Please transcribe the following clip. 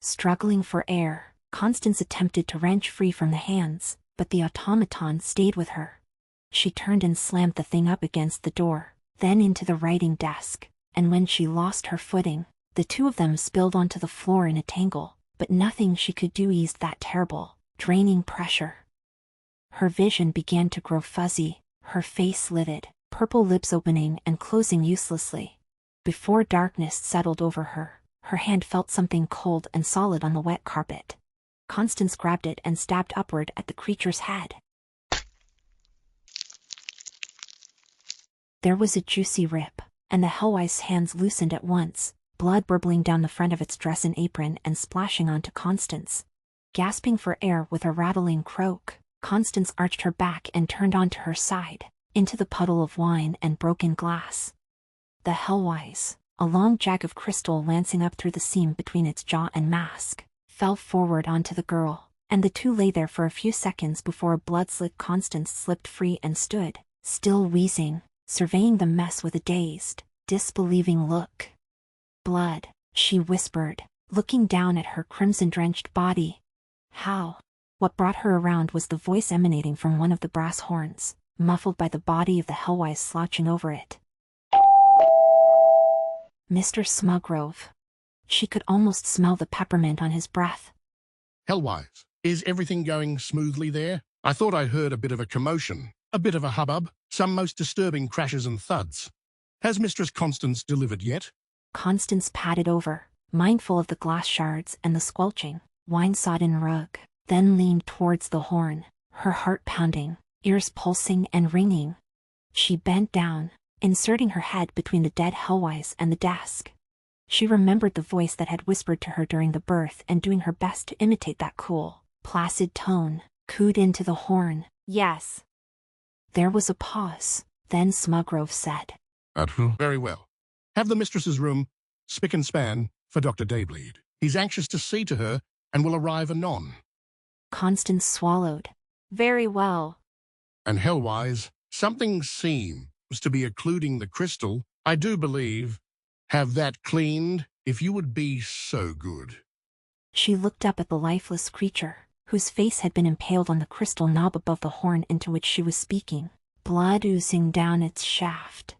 Struggling for air, Constance attempted to wrench free from the hands, but the automaton stayed with her. She turned and slammed the thing up against the door, then into the writing desk, and when she lost her footing, the two of them spilled onto the floor in a tangle, but nothing she could do eased that terrible, draining pressure. Her vision began to grow fuzzy, her face livid, purple lips opening and closing uselessly. Before darkness settled over her, her hand felt something cold and solid on the wet carpet. Constance grabbed it and stabbed upward at the creature's head. There was a juicy rip, and the Hellwise's hands loosened at once, blood burbling down the front of its dress and apron and splashing onto Constance. Gasping for air with a rattling croak, Constance arched her back and turned onto her side, into the puddle of wine and broken glass. The Hellwise, a long jag of crystal lancing up through the seam between its jaw and mask, fell forward onto the girl, and the two lay there for a few seconds before a blood-slick Constance slipped free and stood, still wheezing, surveying the mess with a dazed, disbelieving look. "Blood," she whispered, looking down at her crimson-drenched body. "How?" What brought her around was the voice emanating from one of the brass horns, muffled by the body of the Hellwise slouching over it. Mr. Smuggrove. She could almost smell the peppermint on his breath. "Hellwise, is everything going smoothly there? I thought I heard a bit of a commotion, a bit of a hubbub, some most disturbing crashes and thuds. Has Mistress Constance delivered yet?" Constance padded over, mindful of the glass shards and the squelching, wine-sodden rug, then leaned towards the horn, her heart pounding, ears pulsing and ringing. She bent down, inserting her head between the dead Hellwise and the desk. She remembered the voice that had whispered to her during the birth and doing her best to imitate that cool, placid tone, cooed into the horn, "Yes." There was a pause, then Smuggrove said, "Very well. Have the mistress's room, spick and span, for Dr. Daybleed. He's anxious to see to her and will arrive anon." Constance swallowed. "Very well." "And Hellwise, something seems to be occluding the crystal, I do believe. Have that cleaned, if you would be so good." She looked up at the lifeless creature, whose face had been impaled on the crystal knob above the horn into which she was speaking, blood oozing down its shaft.